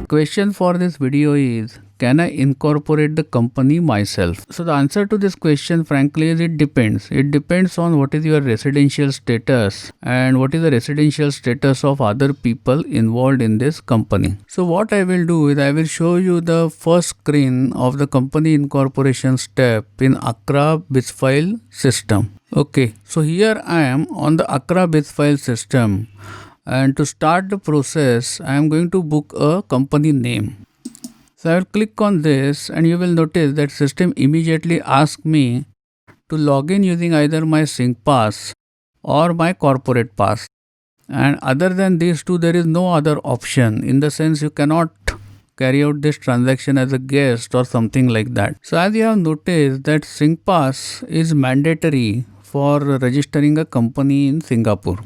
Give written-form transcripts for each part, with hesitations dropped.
Question for this video is, can I incorporate the company myself? So the answer to this question frankly is it depends. It depends on what is your residential status and what is the residential status of other people involved in this company. So what I will do is I will show you the first screen of the company incorporation step in Accra bits file system. Okay, so here I am on the Accra bits file system, and to start the process I am going to book a company name. So I will click on this and you will notice that system immediately asks me to log in using either my Singpass or my corporate pass. And other than these two, there is no other option. In the sense you cannot carry out this transaction as a guest or something like that. So as you have noticed that Singpass is mandatory for registering a company in Singapore.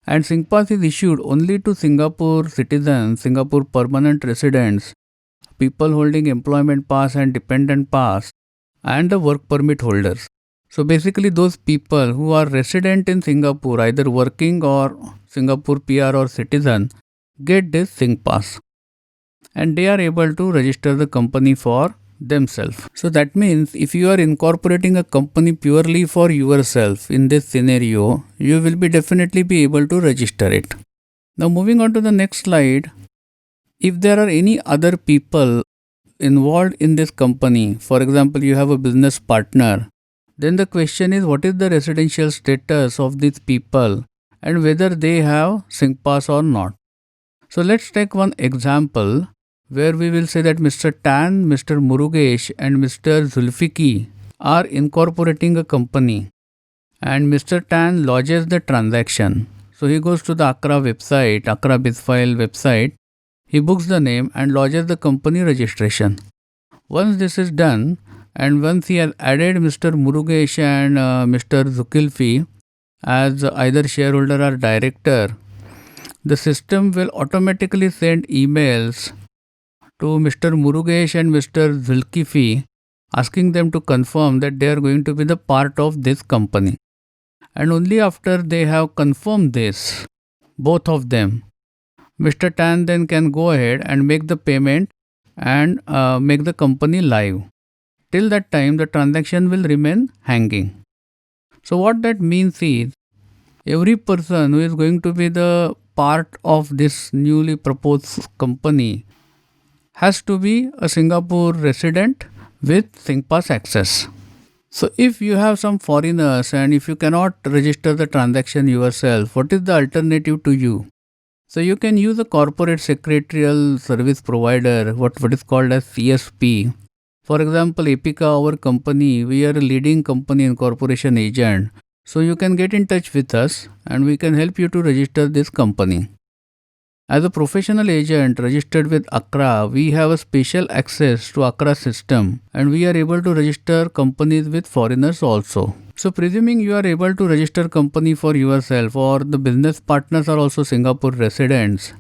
And Singpass is issued only to Singapore citizens, Singapore permanent residents, people holding employment pass and dependent pass, and the work permit holders. So basically those people who are resident in Singapore, either working or Singapore PR or citizen, get this Singpass. And they are able to register the company for themselves. So that means if you are incorporating a company purely for yourself in this scenario, you will definitely be able to register it. Now moving on to the next slide. If there are any other people involved in this company, for example, you have a business partner, then the question is what is the residential status of these people and whether they have Singpass or not. So let's take one example where we will say that Mr. Tan, Mr. Murugesh and Mr. Zulfiki are incorporating a company, and Mr. Tan lodges the transaction. So he goes to the Accra website, Accra Bizfile website. He books the name and lodges the company registration. Once this is done, and once he has added Mr. Murugesh and Mr. Zulkifli as either shareholder or director, the system will automatically send emails to Mr. Murugesh and Mr. Zulkifli asking them to confirm that they are going to be the part of this company. And only after they have confirmed this, both of them, Mr. Tan then can go ahead and make the payment and make the company live. Till that time, the transaction will remain hanging. So what that means is, every person who is going to be the part of this newly proposed company has to be a Singapore resident with Singpass access. So if you have some foreigners and if you cannot register the transaction yourself, what is the alternative to you? So you can use a corporate secretarial service provider, what is called as CSP. For example, Epica, our company, we are a leading company incorporation agent. So you can get in touch with us and we can help you to register this company. As a professional agent registered with Accra, we have a special access to Accra system and we are able to register companies with foreigners also. So presuming you are able to register company for yourself or the business partners are also Singapore residents,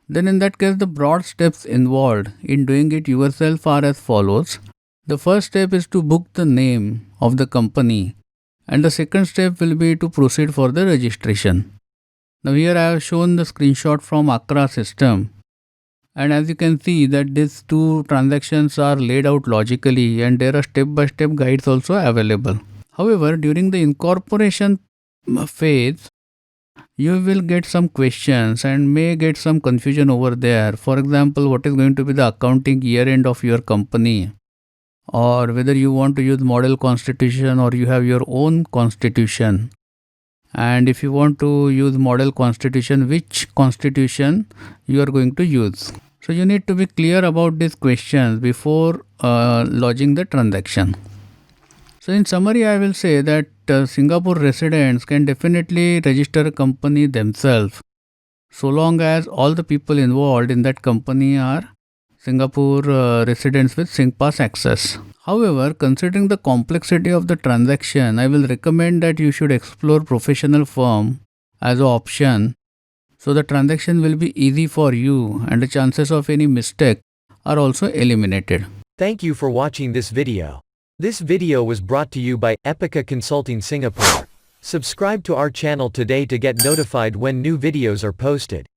then in that case the broad steps involved in doing it yourself are as follows. The first step is to book the name of the company and the second step will be to proceed for the registration. Now here I have shown the screenshot from Accra system, and as you can see that these two transactions are laid out logically and there are step-by-step guides also available. However, during the incorporation phase, you will get some questions and may get some confusion over there. For example, what is going to be the accounting year end of your company, or whether you want to use model constitution or you have your own constitution. And if you want to use model constitution, which constitution you are going to use. So you need to be clear about these questions before lodging the transaction. So in summary, I will say that Singapore residents can definitely register a company themselves so long as all the people involved in that company are Singapore residents with Singpass access. However, considering the complexity of the transaction, I will recommend that you should explore professional firm as an option so the transaction will be easy for you and the chances of any mistake are also eliminated. Thank you for watching this video. This video was brought to you by Epica Consulting Singapore. Subscribe to our channel today to get notified when new videos are posted.